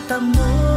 matatamo.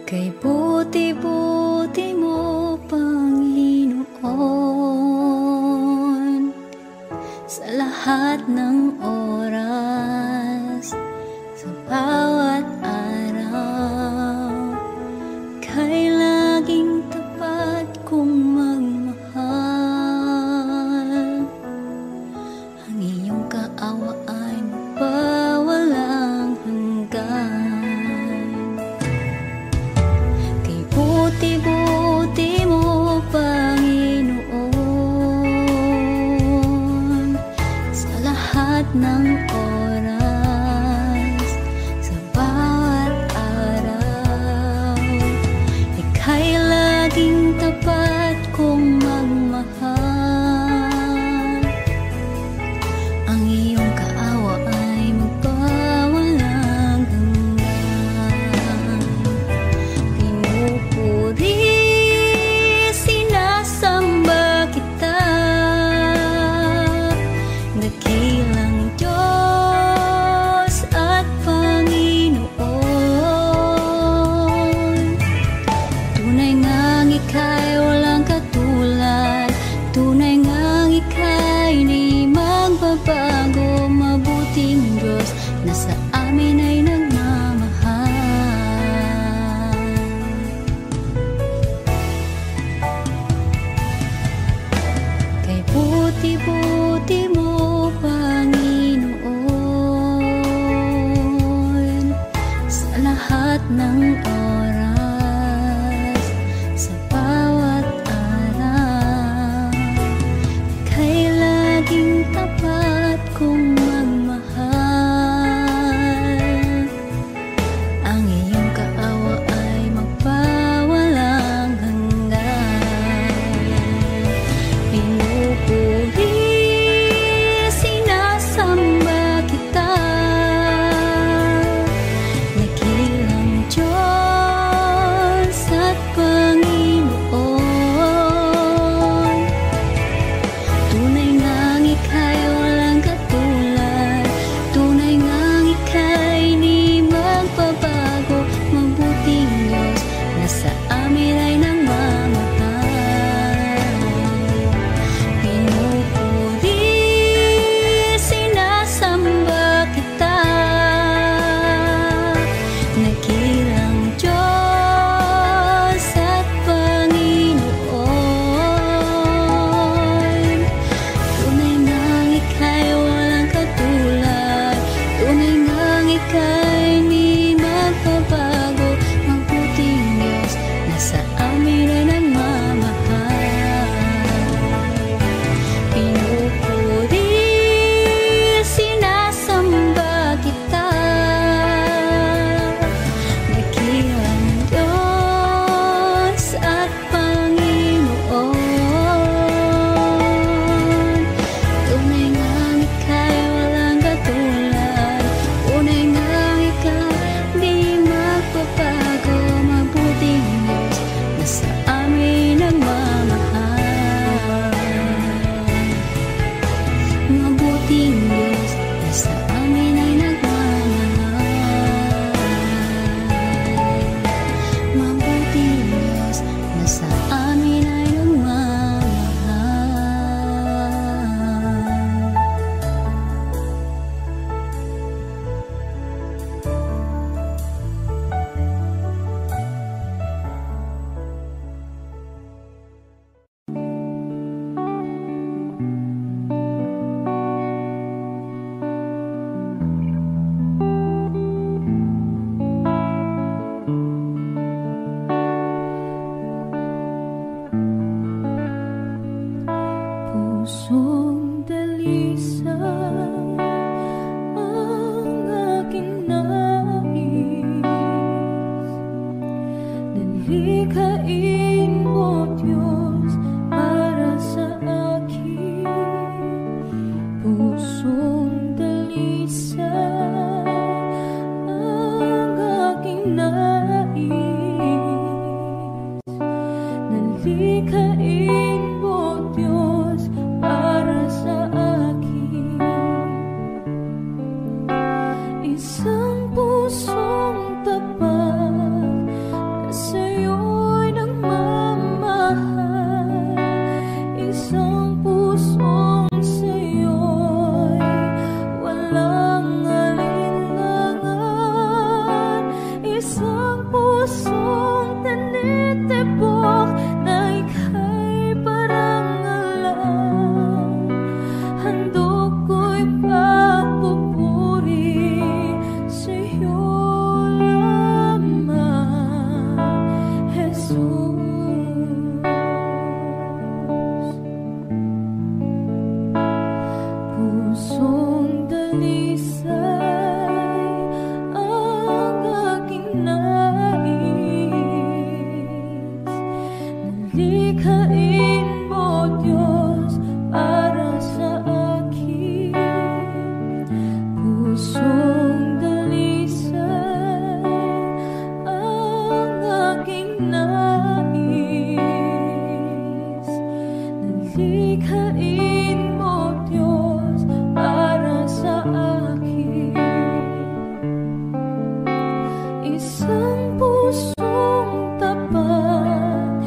Kay buti-buti tapat kong magmahal. Ang iyong kaawa ay magpawalang hanggan. Pinupuri, sinasamba kita, dakilang Diyos at Panginoon. Tunay ngang ika'y walang katulad, tunay ngang ika'y di magbabago. Mabuting Diyos na sa amin ay nagmamahal. Kay buti-buti mo, Panginoon, sa lahat ng oras, sa bawat araw, ika'y laging tapat kong magmahal. Ang iyong kaawa ay magpawalang hanggan. Pinupuri, sinasamba kita, dakilang Diyos at Panginoon. Tunay ngang ika'y walang katulad, tunay ngang ika'y di magbabago. Mabuting Diyos na sa amin ay nagmamahal. Pinupuri, sinasamba kita, dakilang Diyos at Panginoon. Tunay ngang ika'y walang katulad, tunay ngang ika'y di magbabago. Mabuting Diyos na sa amin ay nagmamahal. Pinupuri, sinasamba kita, dakilang Diyos at Panginoon. Tunay ngang ika'y walang katulad, tunay ngang ika'y di magbabago. Mabuting Diyos na sa amin nagmamahal. Mabuting Diyos na sa amin ay nagmamahal. Mabuting Diyos na sa amin ay pusong dalisay ang aking nais. Nalikhain mo, Diyos, para sa akin. Pusong dalisay ang aking nais. Nalikhain mo, Diyos, para sa akin. Isang pusong tapat na sa'yo'y nagmamahal. Isang pusong sa'yo'y walang alinlangan. Isang pusong tinitibok na ika'y para Likhain mo, Diyos, para sa akin pusong dalisay ang aking nais. Likhain mo, Diyos, para sa akin isang pusong tapat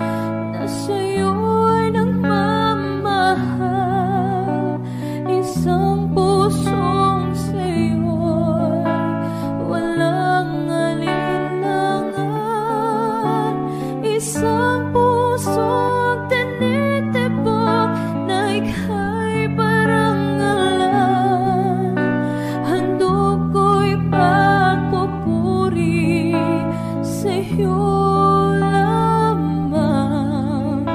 na sa'yo'y nagmamahal, isang pusong sa'yo'y walang alinlangan, isang pusong tinitibok na ika'y parangalan. Handog ko'y pagpupuri sa'yo lamang,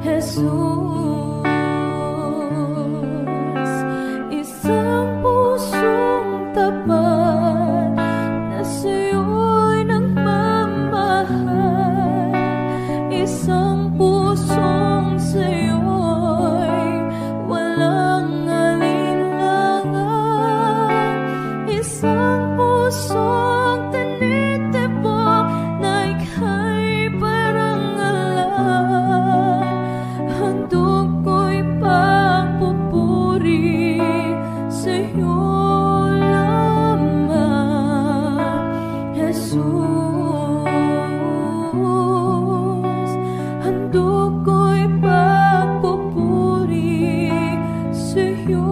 Jesus. Isang pusong tapat na sa'yo'y nagmamahal, isang pusong sa'yo'y walang alinlangan, isang pusong tinitibok na ika'y parangalan. Handog ko'y pagpupuri sa'yo lamang, Jesus. Handog ko'y pagpupuri sa'yo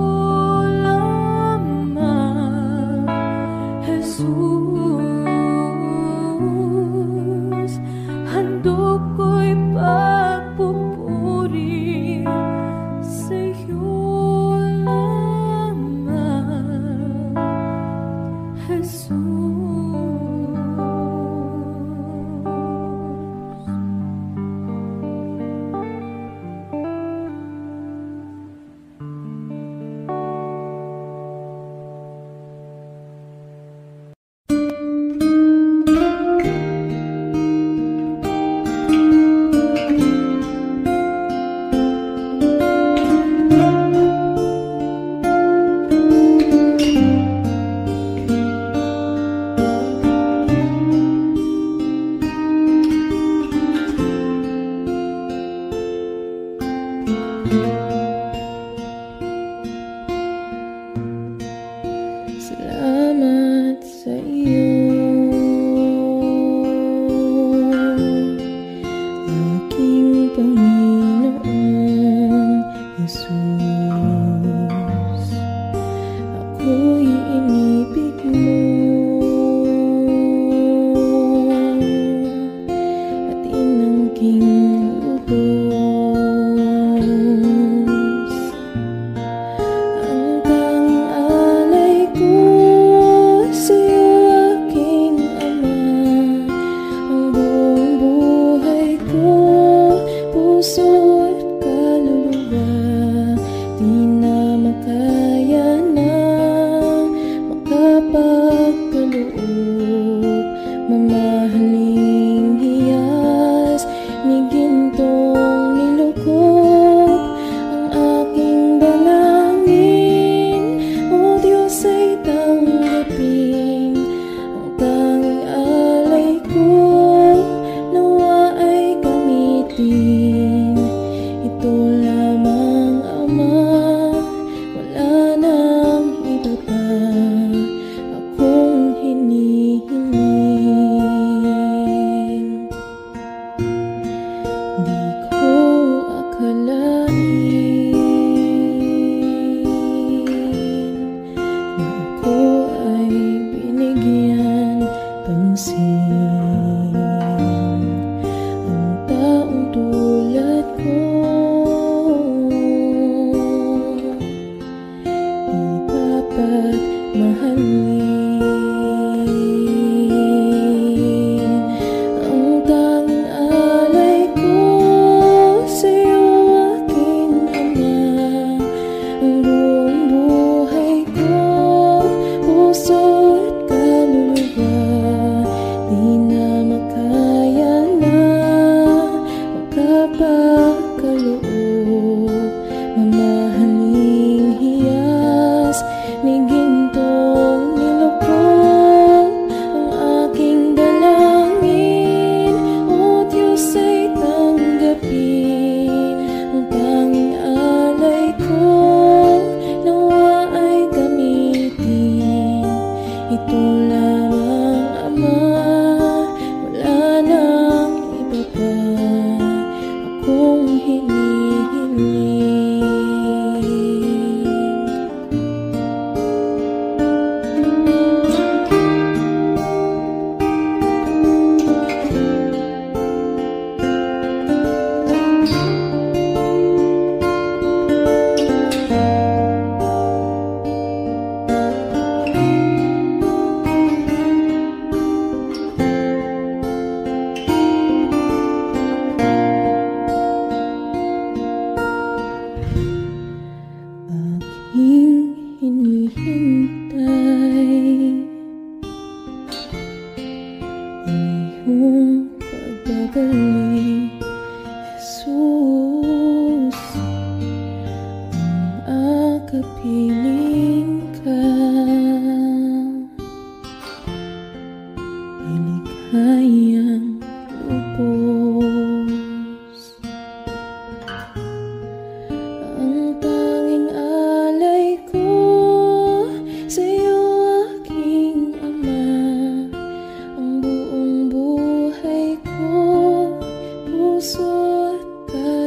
lamang, Jesus. Handog ko'y pagpupuri sa'yo lamang, Jesus. Salamat sa iyo, aking Panginoong Jesus. Ako'y inibig mo at inangking lubos. Ang tang-alay ko sa'yo, aking Ama, ang buong buhay ko, puso at kaluluwa, di na makaya na makapagkaloob. Mamahaling hiyas ni gintong nilukop ang aking dalangin, o Diyos ay tanggapin ang tang-alay ko, nawa ay gamitin. Ito lamang, Ama, wala nang iba pa akong hinihiling. Di ko akalain na ako ay binigyan pansin. Ang taong tulad ko di dapat mahalin. Ang tang-alay ko sa'yo, aking Ama, ang buong buhay ko, puso at kaluluwa, di na makaya na makapagkaloob.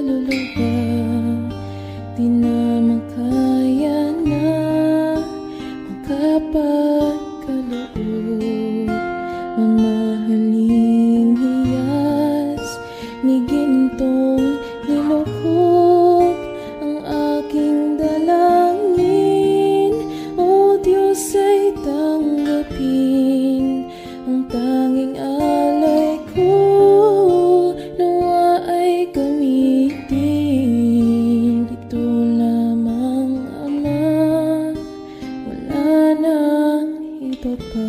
kaluluwa, di na makaya na makapagkaloob. Mamahaling hiyas ni gintong nilukot ang aking dalangin. O Diyos ay tanggapin ang tanging alay ko, nawa ay gamitin. Ito lamang, Ama, wala nang iba pa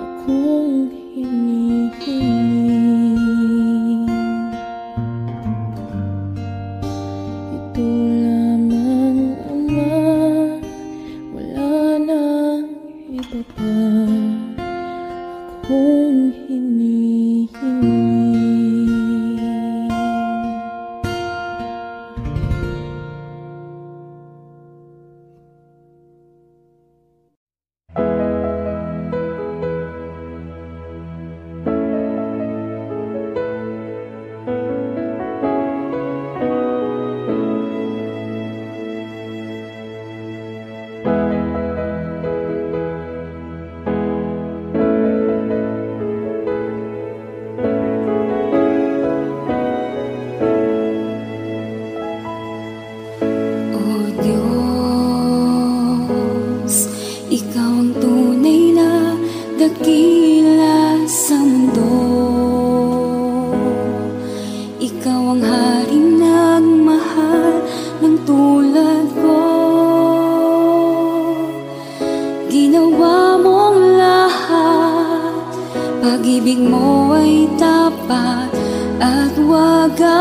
akong hinihiling. Ito lamang, Ama, wala nang iba pa akong hinihiling. Ikaw ang tunay na dakila sa mundo. Ikaw ang haring nagmahal ng tulad ko. Ginawa mong lahat, pag-ibig mo ay tapat at wagas.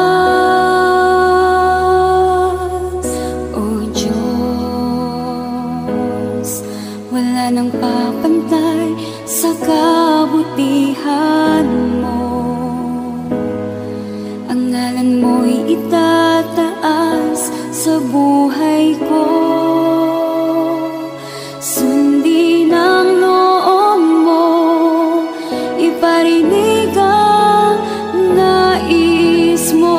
Wala nang papantay sa kabutihan mo. Ang ngalan mo'y itataas sa buhay ko. Sundin ang loob mo, iparinig ang nais mo.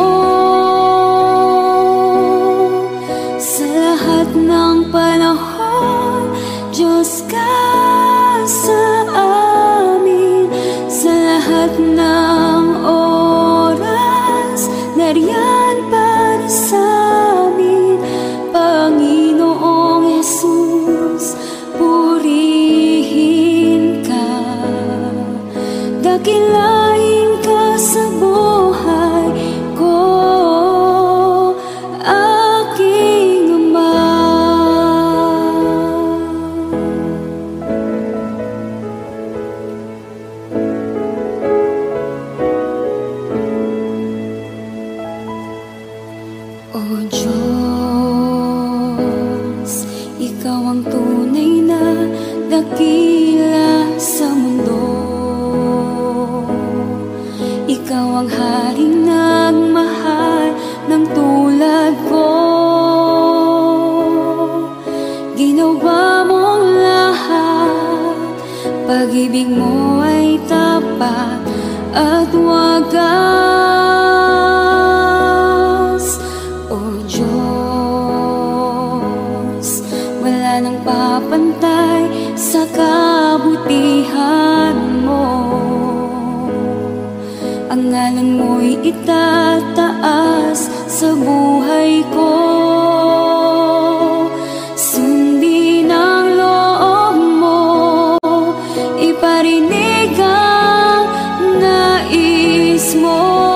Sa lahat ng panahon, Diyos ka sa amin. Sa lahat ng oras, nariyan para sa amin. Panginoong Jesus, purihin ka. Dakilain ka sa buhay ko, aking Ama. O Diyos, Ikaw ang tunay na dakila sa mundo. Ikaw ang haring nagmahal ng tulad ko. Ginawa mong lahat, pag-ibig mo ay tapat at wagas. O Diyos, wala nang papantay sa kabutihan mo. Ang ngalan mo'y itataas sa buhay ko. Sundin ang loob mo, iparinig ang nais mo.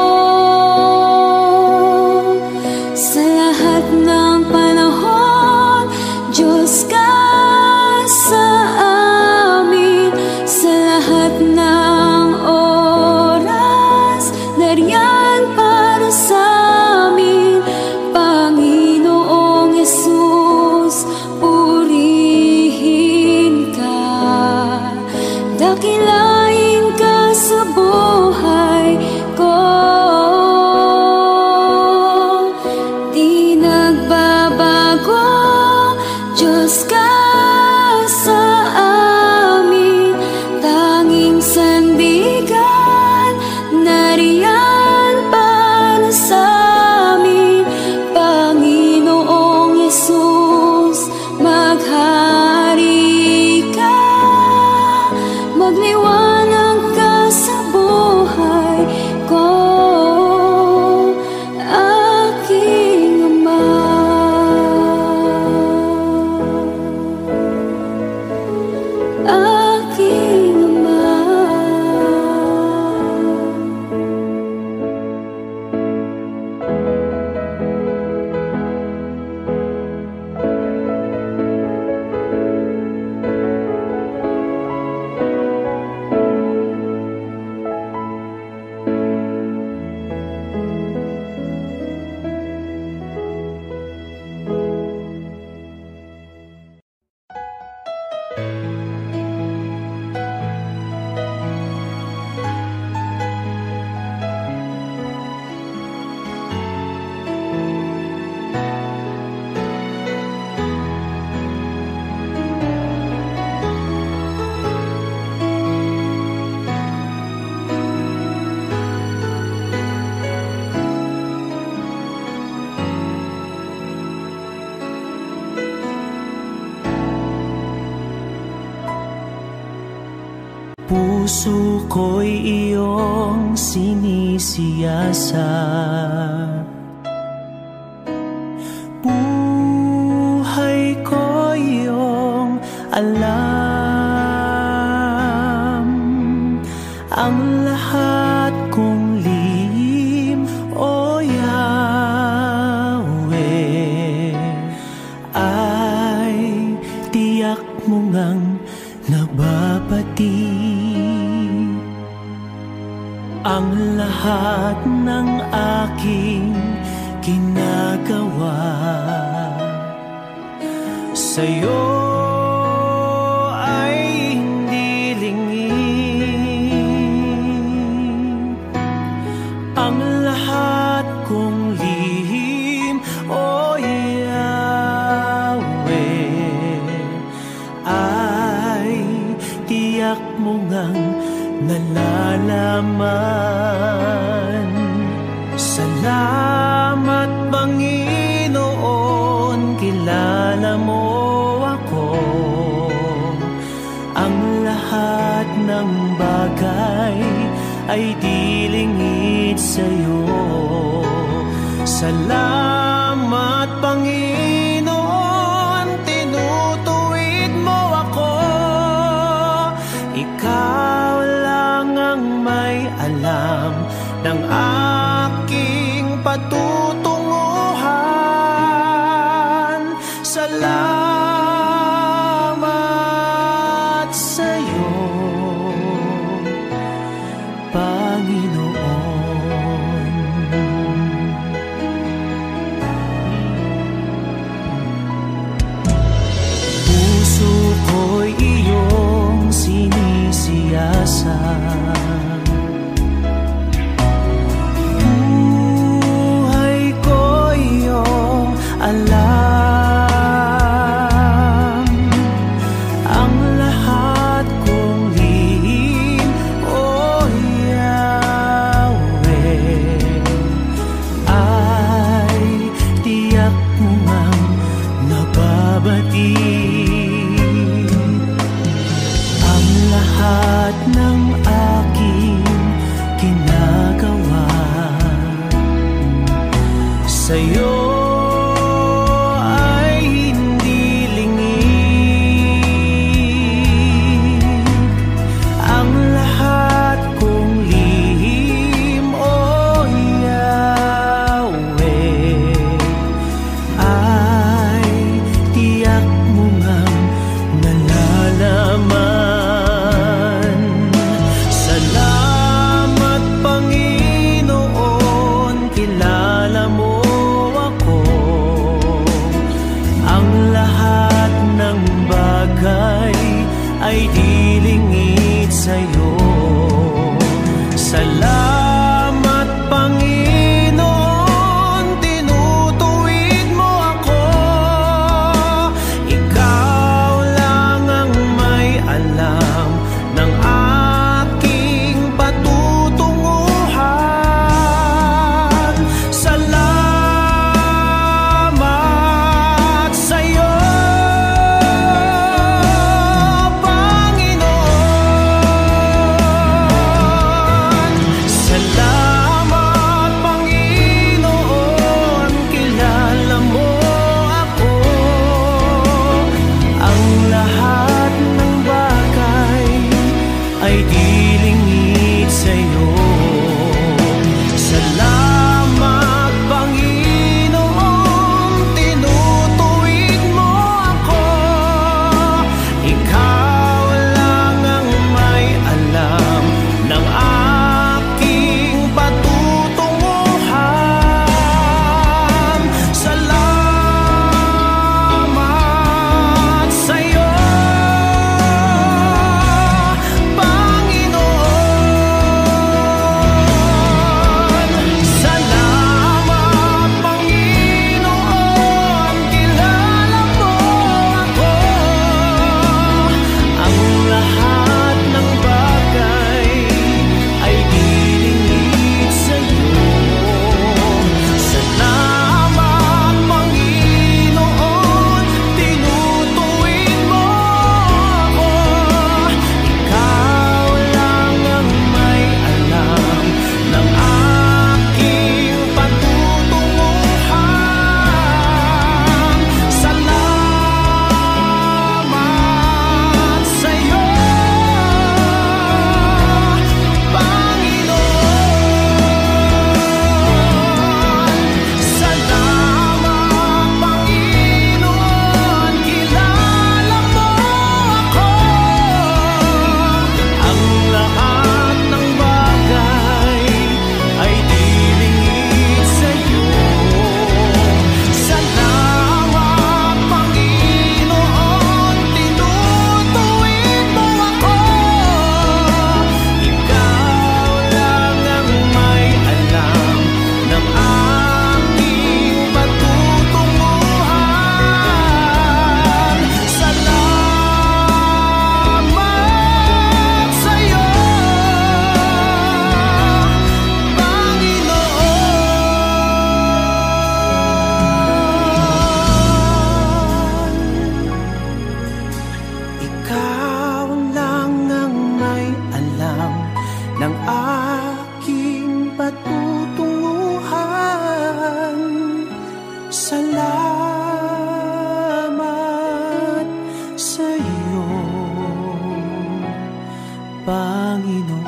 Puso ko'y iyong sinisiyasat, buhay ko iyong alam. Ang lahat kong lihim, O Yahweh, ay tiyak mo ngang nababati. Ang lahat ng aking ginagawa sa'yo ay hindi lingid. Ang lahat kong lihim, O Yahweh, ay tiyak mo ngang nalalaman. Salamat, Panginoon, kilala mo ako. Ang lahat ng bagay ay di lingid sa'yo. Salamat, Panginoon, tinutuwid mo ako. Ikaw lang ang may alam ng aking patutunguhan. Salamat sa'yo, Panginoon. Puso ko'y iyong sinisiyasat, buhay ko iyong alam. Ang lahat kong lihim, O Yahweh, ay tiyak mo ngang nababati. Ang lahat ng aking ginagawa sa'yo ay hindi lingid. Ang lahat kong lihim, O Yahweh, ay tiyak mo ngang nalalaman. Salamat, Panginoon, kilala mo ako. Salamat sa iyo, Panginoon.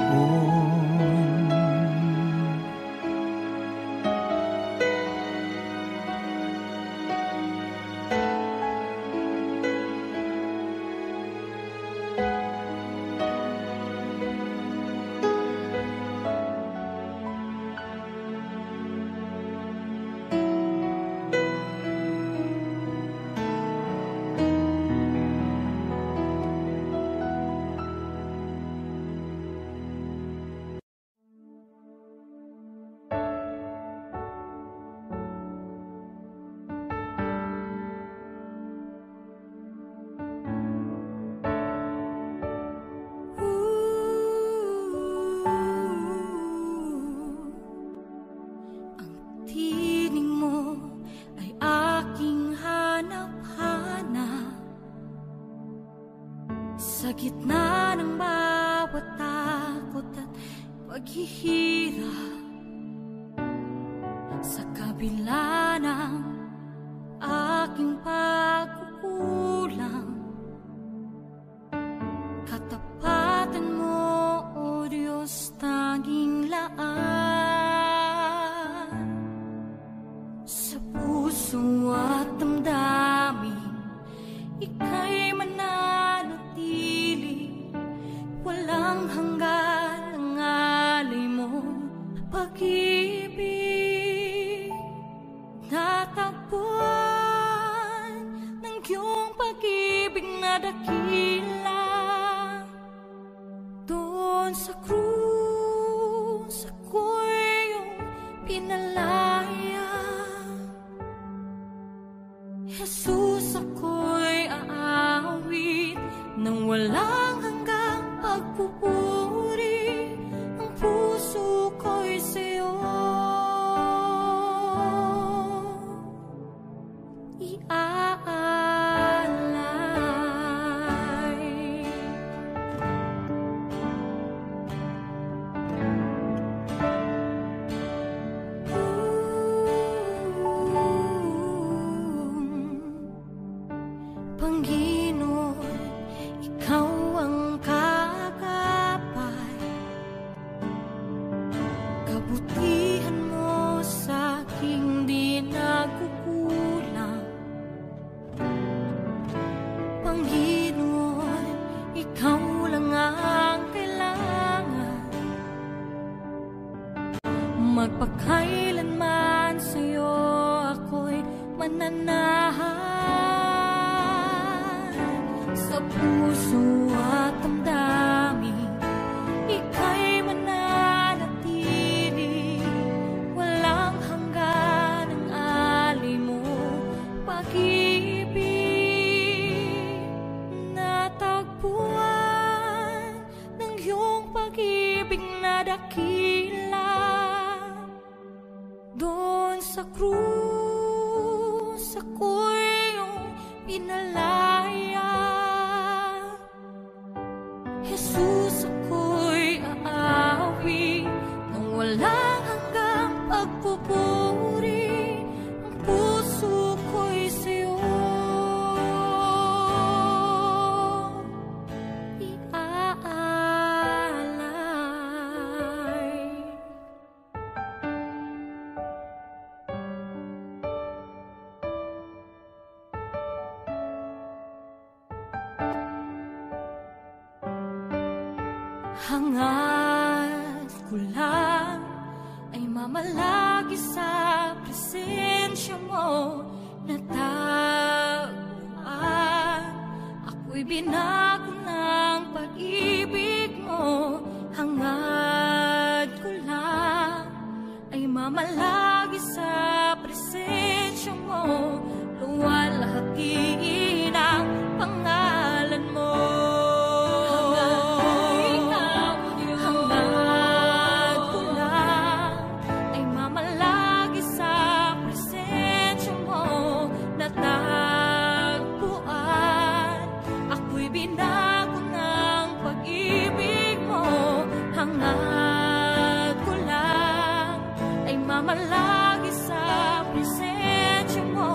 Sa gitna ng bawat takot at paghihirap, sa kabila ng aking pagkukulang, katapatan mo, O Diyos, tanging laan. Sa puso at damdamin, ika'y mananatili, walang hanggan ang alay mo pag-ibig. Natagpuan ng iyong pag-ibig na dakila, doon sa krus ako'y iyong pinalaya. Jesus, ako'y aawit nang walang hanggang pagpupuri. Ang puso ko'y sa'yo iaalay. Panginoon, ikaw ang kagapay, kabutihan mo sa aking di nagkukulang. Panginoon, ikaw lang ang kailangan, magpakailanman sa'yo ako'y mananahan. Sa puso at damdamin, ika'y mananatili, walang hanggan ang alay mo pag-ibig. Natagpuan ng iyong pag-ibig na dakila, doon sa krus ako'y iyong pinalaya. Jesus, ako'y aawit nang walang hanggang pagpupuri. Ang puso ko'y sa'yo iaalay. Hangad ko lang ay mamalagi sa presensya mo, natagpuan ako'y binago ng pag-ibig mo. Hangad ko lang ay mamalagi sa presensya mo, luwalhatiin ang pangalan mo. Binago ng pag-ibig mo, hangad ko lang ay mamalagi sa presensya mo,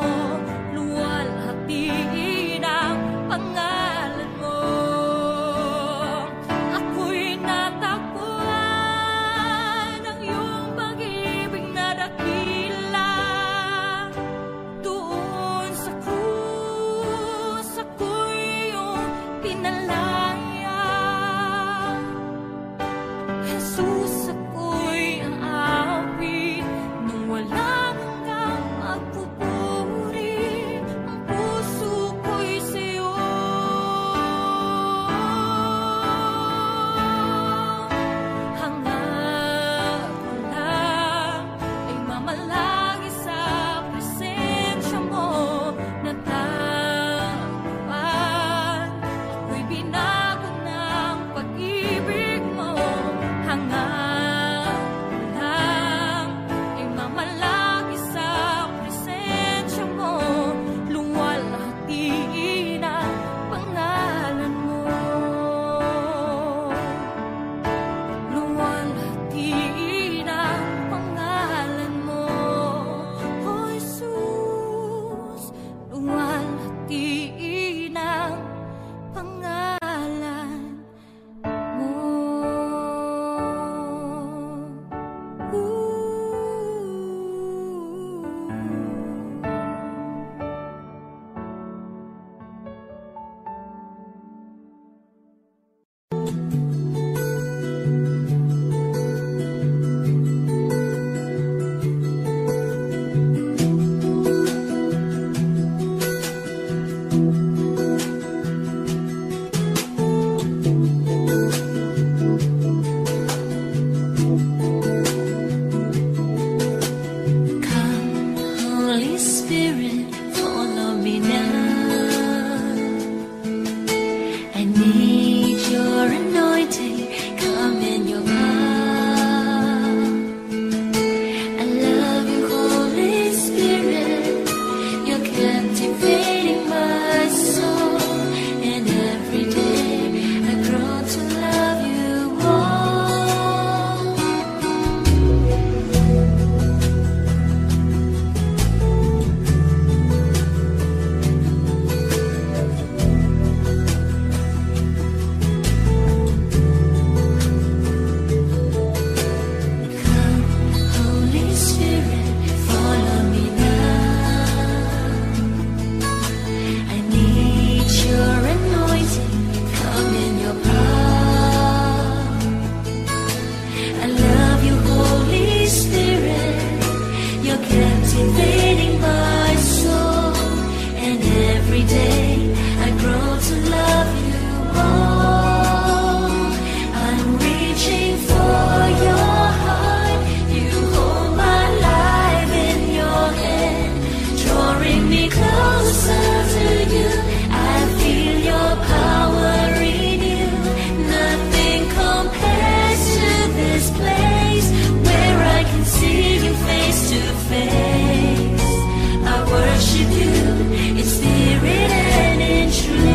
Spirit, follow me now. I need your anointing, come in your power. I love you, Holy Spirit, you're captivating my soul. And every day I grow to love you more. Holy Spirit, follow me now. I need your anointing, come in your power. I love you, Holy Spirit, you're captivating my soul. And every day I grow to love you more. I'm reaching for your heart, you hold my life in your hand, drawing me closer to you. I feel your power in you. Nothing compares to this place where I can see you face to face. I worship you in spirit and in truth.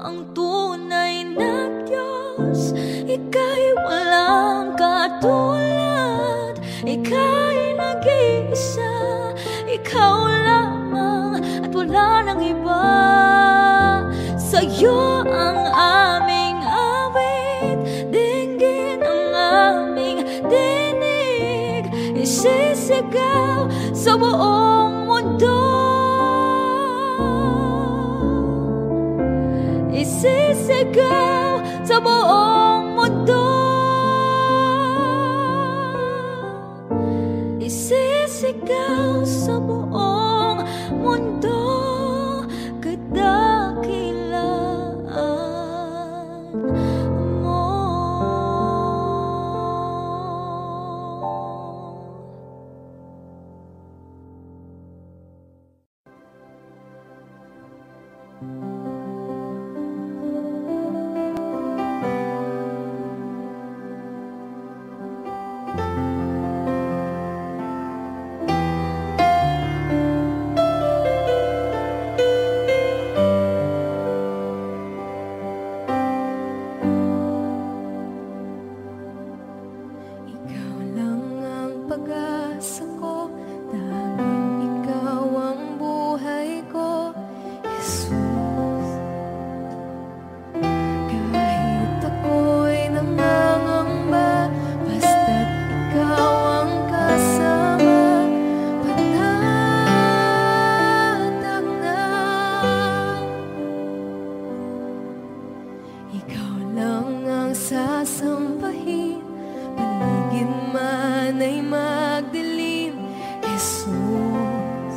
ang tunay na Diyos. Ika'y walang katulad, ika'y nag-iisa, ikaw lamang at wala nang iba. Sa'yo ang aming awit, dinggin ang aming dinig, isisigaw sa buong mundo, isisigaw sa buong mundo, isisigaw sa buong mundo, kadakilaan mo. Ikaw lang ang pag-asa ko, tanging ikaw ang buhay ko, Jesus. Kahit ako'y nangangamba, basta't ikaw ang kasama, panatag na. Ikaw lang ang sasambahin, paligid man ay magdilim, Jesus.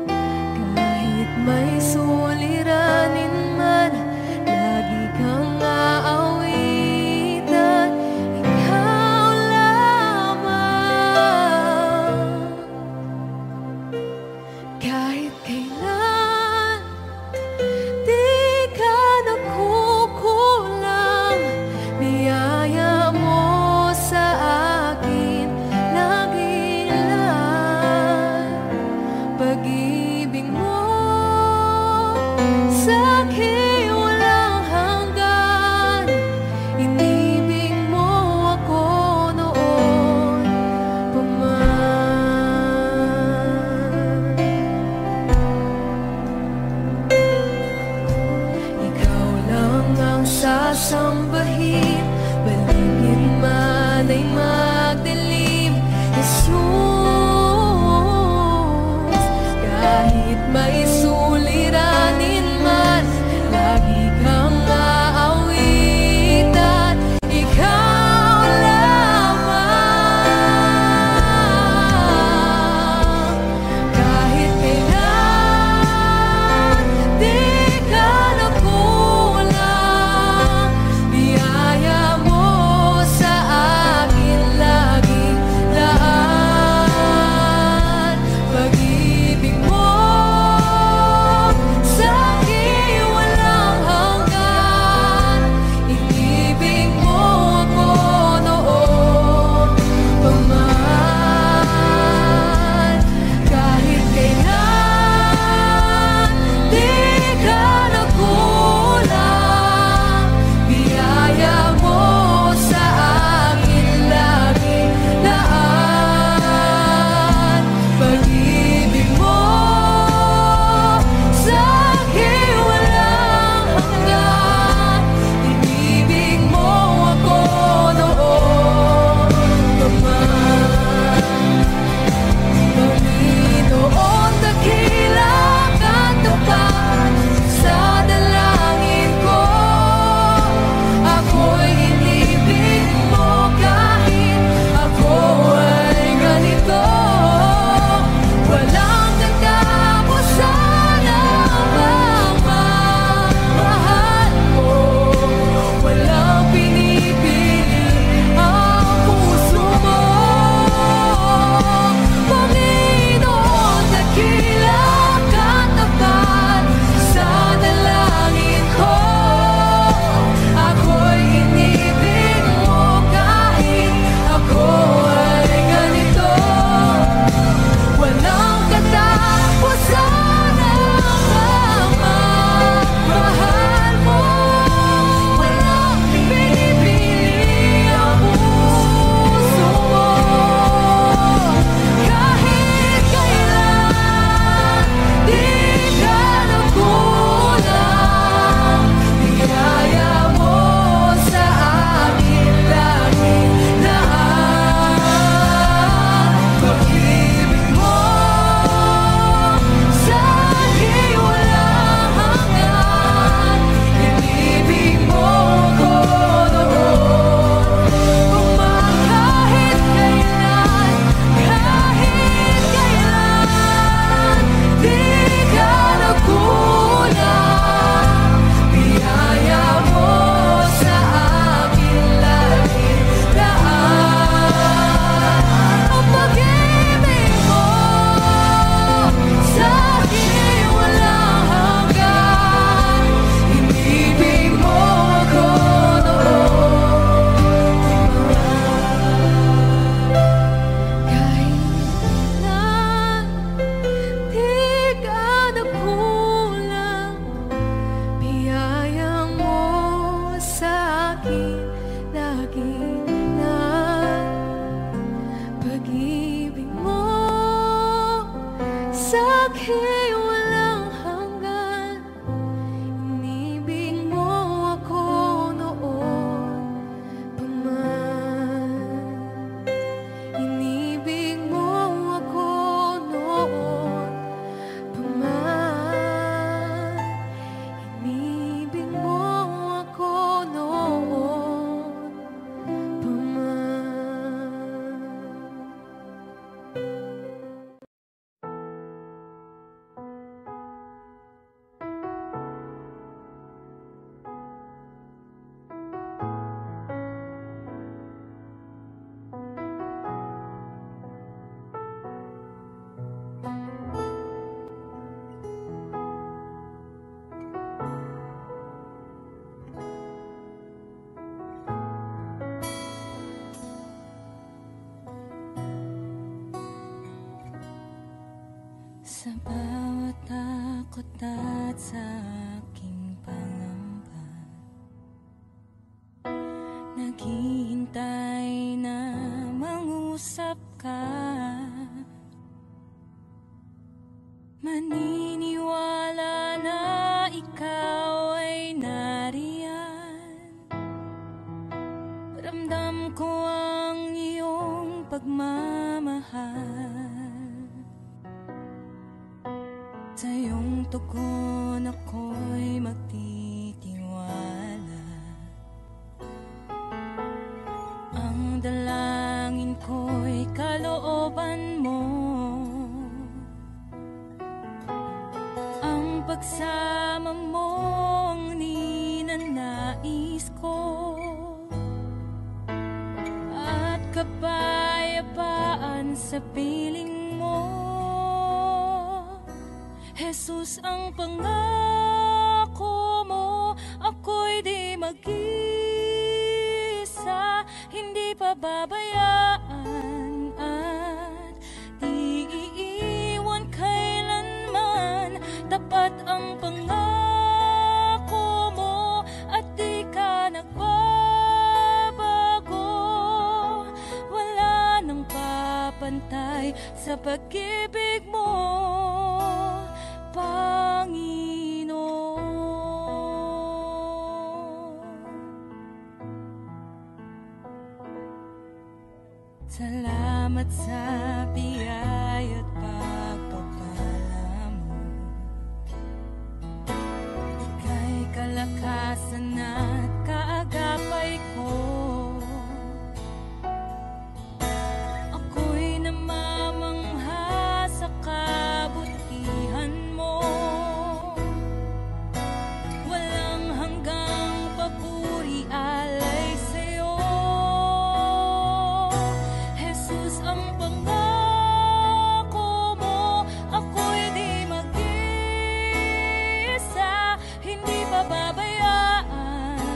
Kahit may suliranin man, lagi kang aawitan, ikaw lamang. Kahit kailan, di ka nakukulang, biyaya mo sa akin lagi lang. Pag-ibig mo sa akin walang hanggan, inibig mo ako noon pa man. Ikaw lang ang sasambahin, paligid man ay magdilim, Jesus. Kahit may suliranin man, lagi kang aawitan, ikaw lamang. Kahit kailan, di ka nakulang, biyaya Sa bawat takot at sa aking pangamba, naghihintay na mangusap ka. Maniniwala na ikaw ay nariyan. Ramdam ko ang iyong pagmamahal. Sa iyong tugon ako'y magtitiwala. Ang dalangin ko'y kalooban mo. Ang pagsama mo ang ninanais ko. At kapayapaan sa piling mo. Jesus, ang pangako mo, ako'y di mag-isa, hindi pababayaan at di iiwan kailanman. Tapat ang pangako mo at di ka nagbabago. Wala nang papantay sa pag-ibig mo, Panginoon. Salamat sa biyaya at pagpapala mo. Ika'y kalakasan at kaagapay ko. Ako'y namamangha sa kabutihan mo. Walang hanggang papuri alay sa'yo. Jesus, ang pangako mo, ako'y di mag-isa, hindi pababayaan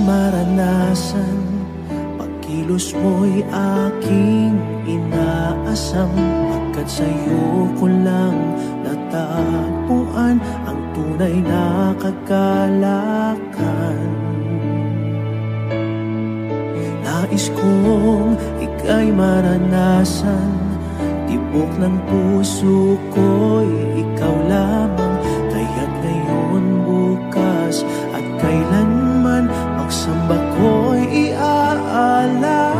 maranasan, pagkilos mo'y aking inaasam. Pagkat sa'yo ko lang natagpuan ang tunay na kagalakan. Nais kong ika'y maranasan, tibok ng puso ko'y ikaw lamang. Kaya't ngayon, bukas at kailanman, pagsamba ko'y iaalay.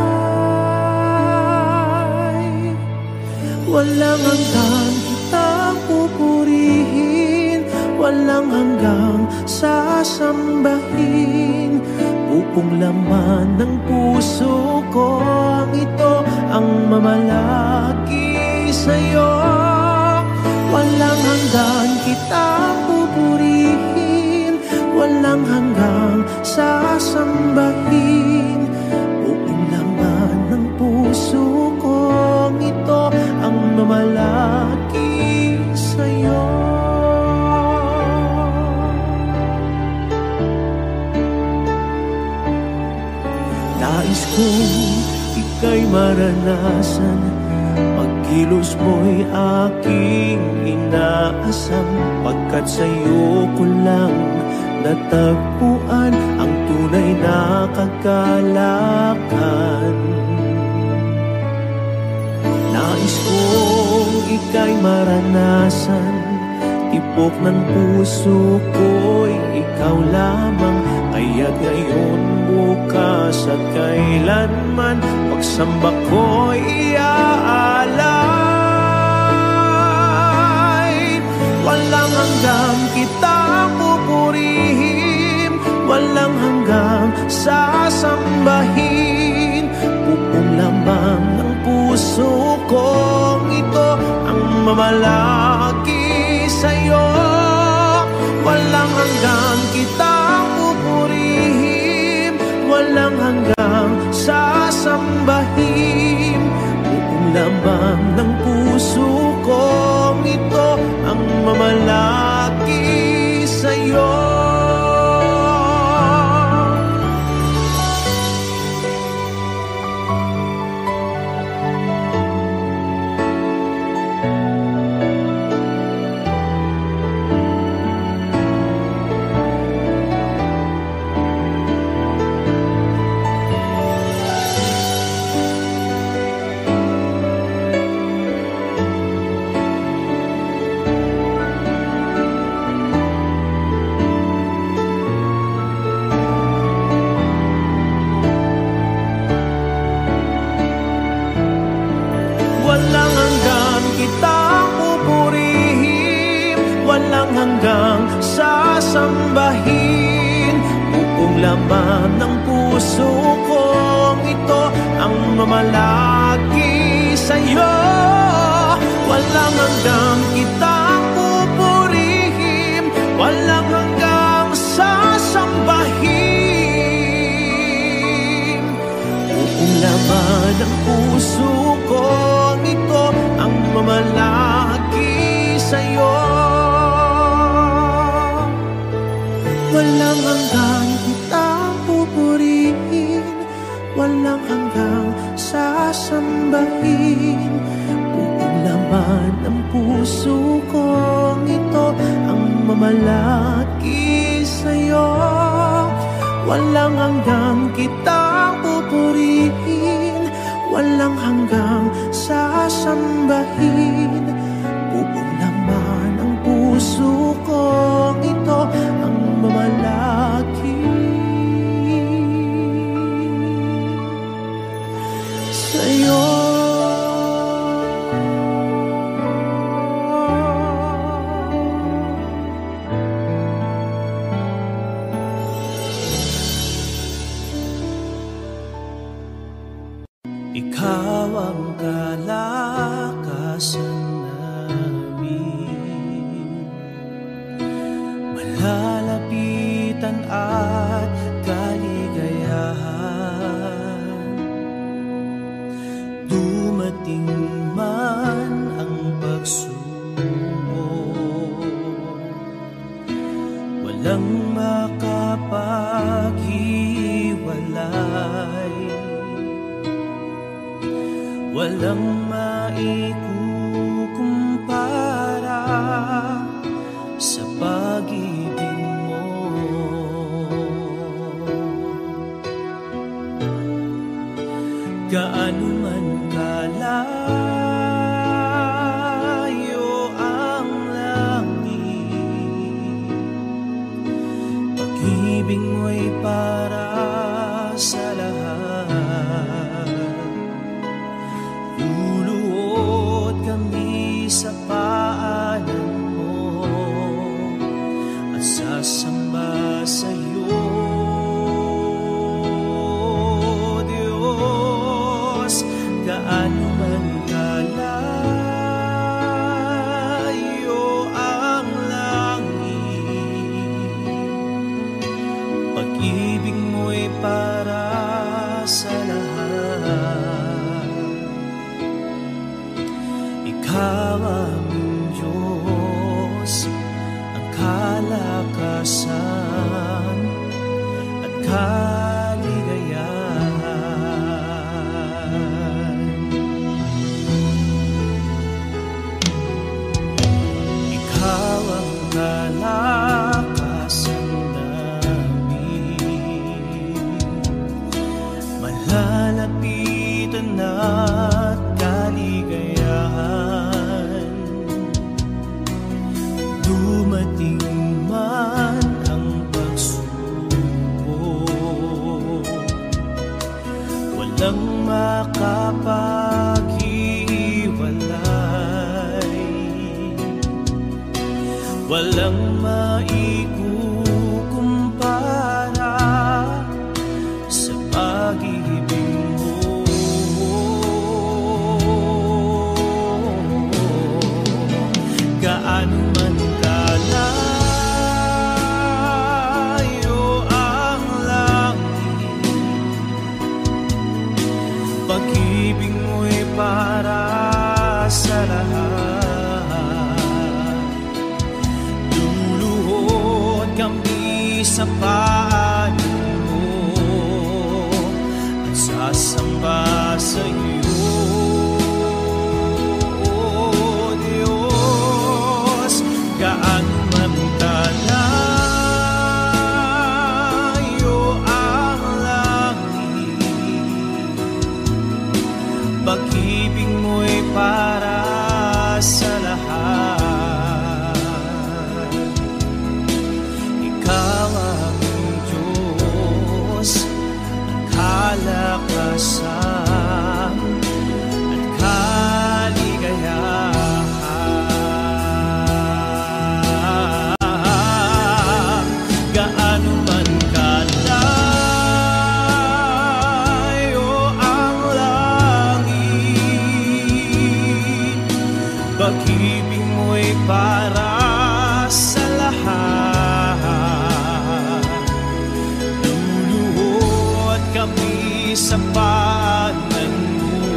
Walang hanggang kitang pupurihin, walang hanggang sasambahin. Buong laman ng puso ko ang ito ang mamalaki sa'yo. Walang hanggan kitang pupurihin, walang hanggang sasambahin. Buong laman ng puso ko ang ito ang mamalaki sa'yo. Nais kong ika'y maranasan, pagkilos mo'y aking inaasam. Pagkat sa'yo ko lang natagpuan ang tunay na kagalakan. Nais kong ika'y maranasan, tibok ng puso ko'y ikaw lamang. Kaya't ngayon, bukas at kailanman, pagsamba ko'y iaalay. Walang hanggang kitang pupurihin, walang hanggang sasambahin. Buong laman ng puso kong ito ang mamalaki sa'yo. Walang hanggang kitang pupurihin, walang hanggang sasambahin. Buong laman ng puso kong ito ang mamalaki sa'yo. Walang hanggang kitang pupurihin, walang hanggang sasambahin. Buong laman ng puso kong ito ang mamalaki sa'yo. Walang hanggang kitang pupurihin, walang hanggang sasambahin. Buong laman ng puso ko ito ang mamalaki sa'yo. Walang hanggang kitang pupurihin, walang hanggang sasambahin. Buong laman ng puso kong ito ang mamalaki sa'yo. Walang hanggang kitang pupurihin, walang hanggang sasambahin. Buong laman ng puso kong ito ang mamalaki sa'yo. Ikaw ang kalakasan namin, malalapitan at kaligayahan. Dumating man ang pagsubok, walang makapaghiwalay walang maikukumpara sa pag-ibig mo. Gaano man kalayo ang langit, pag-ibig mo'y para sa lahat. Luluhod kami sa paanan mo at sasamba sa'yo, Diyos. Gaano man kalayo ang langit, pag-ibig mo'y para sa lahat. Ikaw aming Diyos, ang kalakasan at kaligayahan. Ikaw ang kalakasan namin, malalapitan at kaligayahan. Dumating man ang pagsubok, walang makapaghiwalay, walang maikukumpara sa pag-ibig mo. Gaano man kalayo ang langit, pag-ibig mo'y para sa lahat. Luluhod kami sa paanan mo at sasamba sa'yo, Diyos. Gaano man kalayo ang langit, pag-ibig mo'y para sa lahat. Ikaw aming Diyos, ang kalakasan at kaligayahan. Gaano man kalayo ang langit, pag-ibig mo'y para sa lahat. Luluhod kami sa paanan mo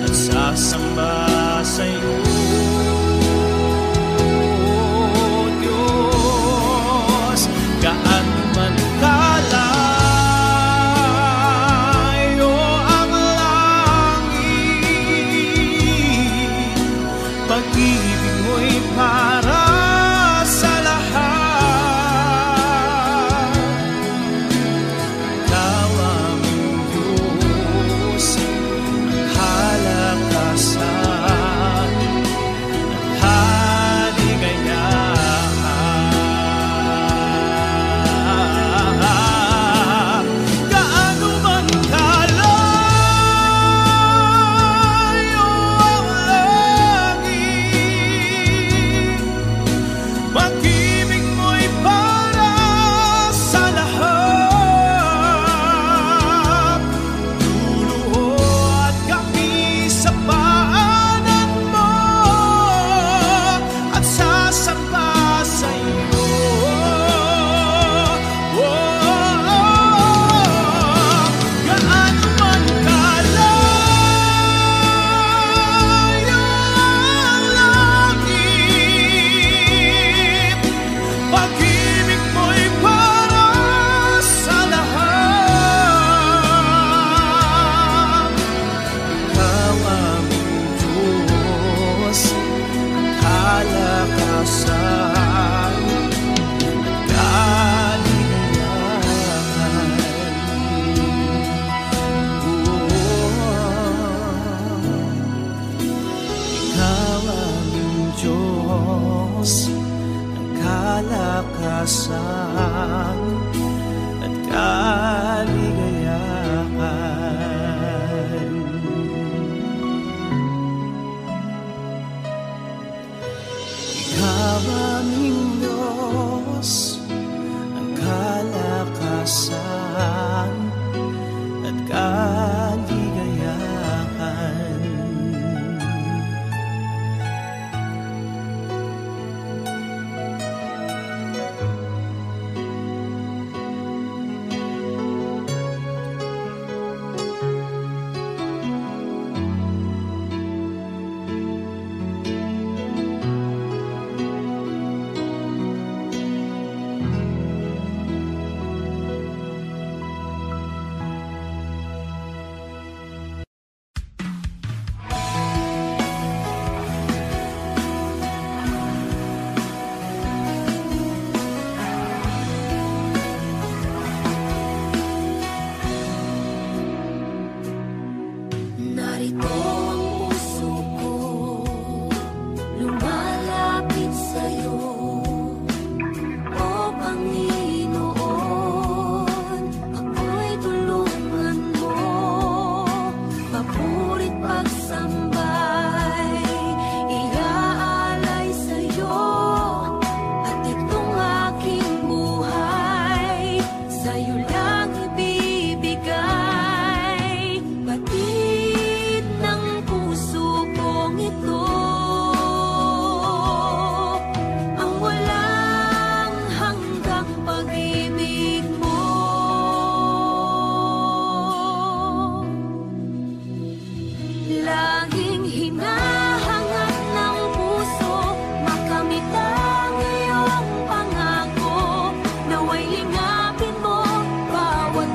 at sasamba sa'yo, Diyos. Gaano man kalayo ang langit, pag-ibig mo'y para sa lahat. Ikaw aming Diyos, ang kalakasan Narito ang puso ko, lumalapit sa'yo. O Panginoon, ako'y tulungan mo. Papurit pagsambay, iaalay sa'yo. At itong aking buhay, sa'yo lang ibibigay. Batid ng puso kong ito, ang walang hanggang pag-ibig mo. Laging hinahangad ng puso, makamit ang iyong pangako. Naway lingapin mo bawat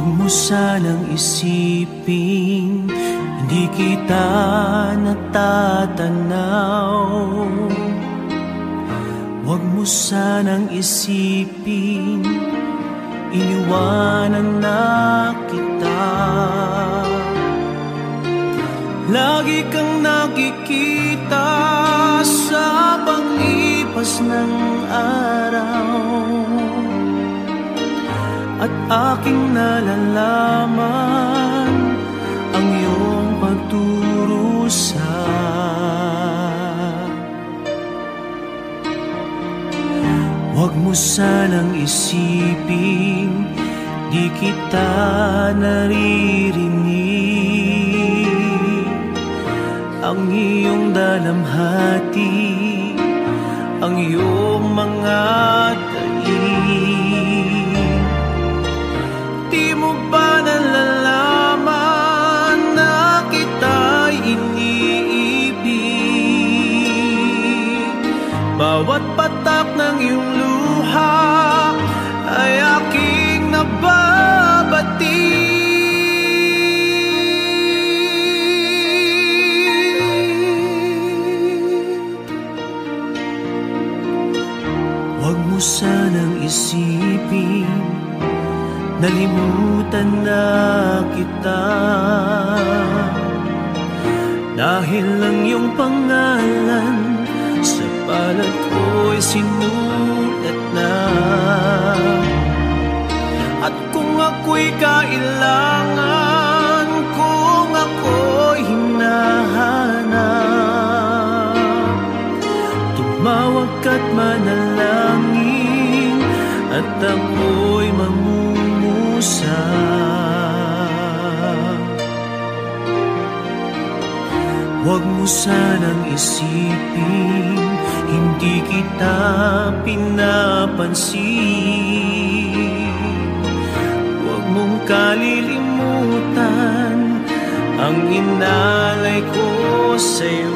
Huwag mo sanang isipin hindi kita natatanaw. Huwag mo sanang isipin iniwanan na kita. Lagi kang nakikita sa paglipas ng araw, at aking nalalaman ang iyong pagdurusa. Huwag mo sanang isipin di kita naririnig. Ang iyong dalamhati, ang iyong mga daig. Di mo ba nalalaman na kita'y iniibig? Bawat patak ng iyong luha ay aking nababati. Huwag mo sanang isipin nalimutan na kita, dahil ang iyong pangalan sa palad ko'y sinulat na. At kung ako'y kailangan, kung ako'y hinahanap, tumawag ka't manalangin at ako'y mangungusap. Huwag mo sanang isipin hindi kita pinapansin. Huwag mong kalilimutan ang inalay ko sa'yo.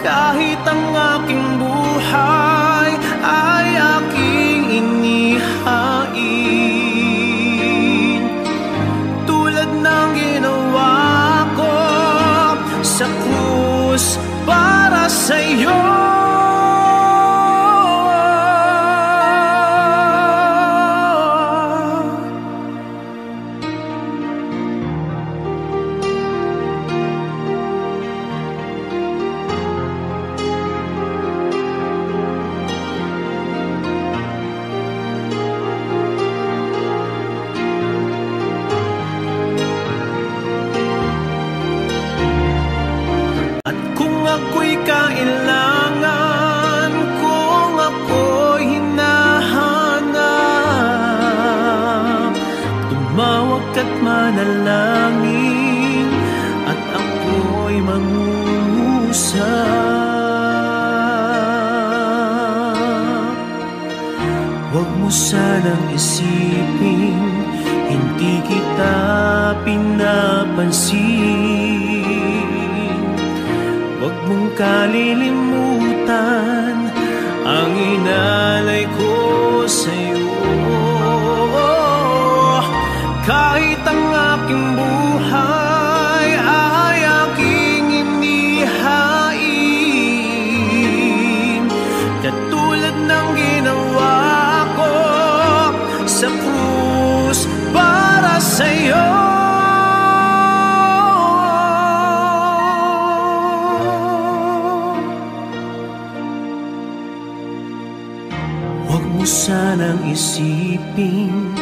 Kahit ang aking buhay ay aking inihain, tulad ng ginawa ko sa krus para sa'yo. Ako'y kailangan, kung ako'y hinahanap, tumawag ka't manalangin at ako'y mangungusap. Huwag mo sanang isipin hindi kita pinapansin. Huwag mong kalilimutan ang inalay ko sa'yo. Kahit ang aking buhay ay aking inihain, katulad ng ginawa ko sa krus para sa'yo. Huwag mo sanang isipin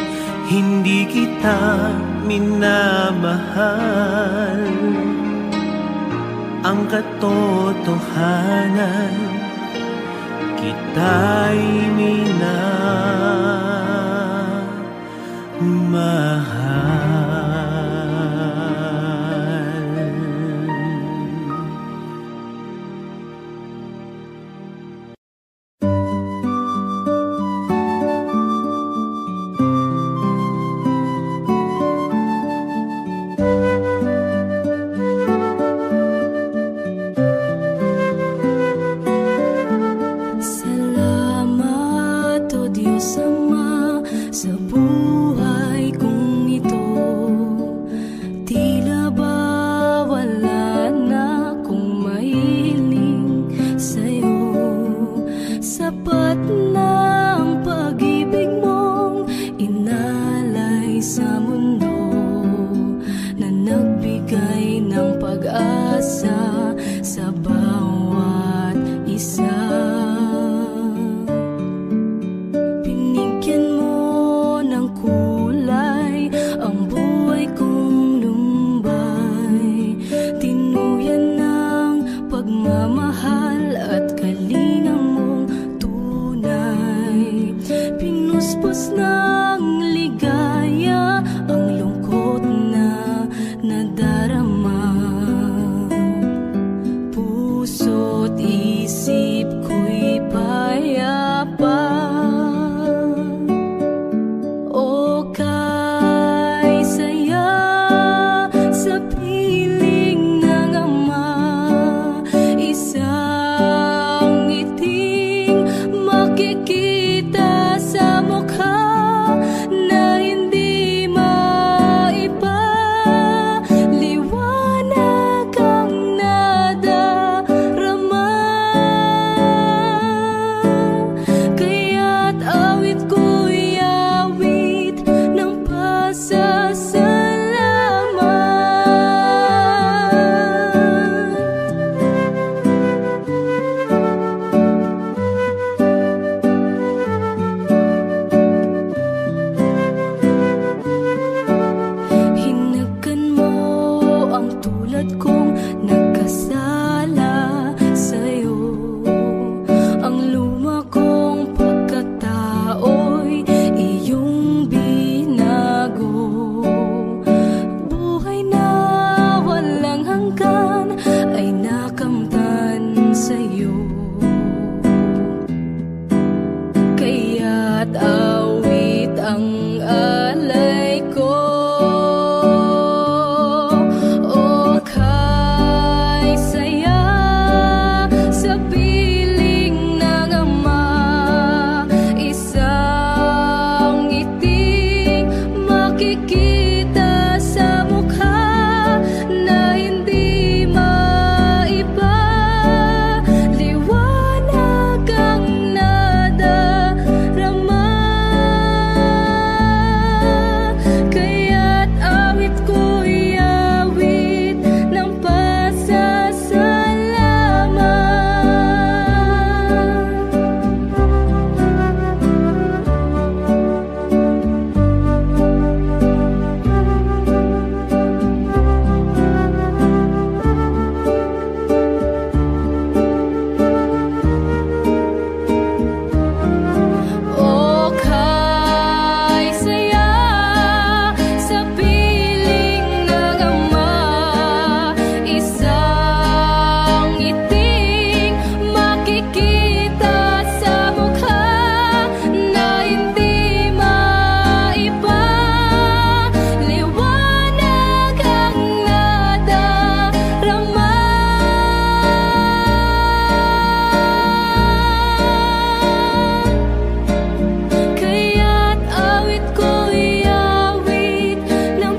hindi kita minamahal. Ang katotohanan, kita'y minamahal. Salamat, O Diyos Ama, sa buhay pagmamahal at kalinga mong tunay. Pinuspos ng ligaya ang lungkot na nadarama. Puso't isip ko'y payapa. O kay saya sa piling ng ama, isang ngiting makikita sa mukha na hindi maiba. Liwanag ang nadarama, kaya't awit ko'y awit ng pasasalamat. Hinagkan mo ang tulad kong nagkasala sa'yo. Ang luma kong pagkatao'y iyong binago. Buhay na walang hanggan ay nakamtan sa'yo. Kaya't awit ang alay ko. O kay saya sa piling ng ama, isang ngiting makikita sa mukha na hindi maiba. Liwanag ang nadarama, kaya't awit ko'y awit ng pasasalamat. O kay saya sa piling ng ama, isang ngiting makikita sa mukha na hindi maiba. Liwanag ang nadarama, kaya't awit ko'y awit ng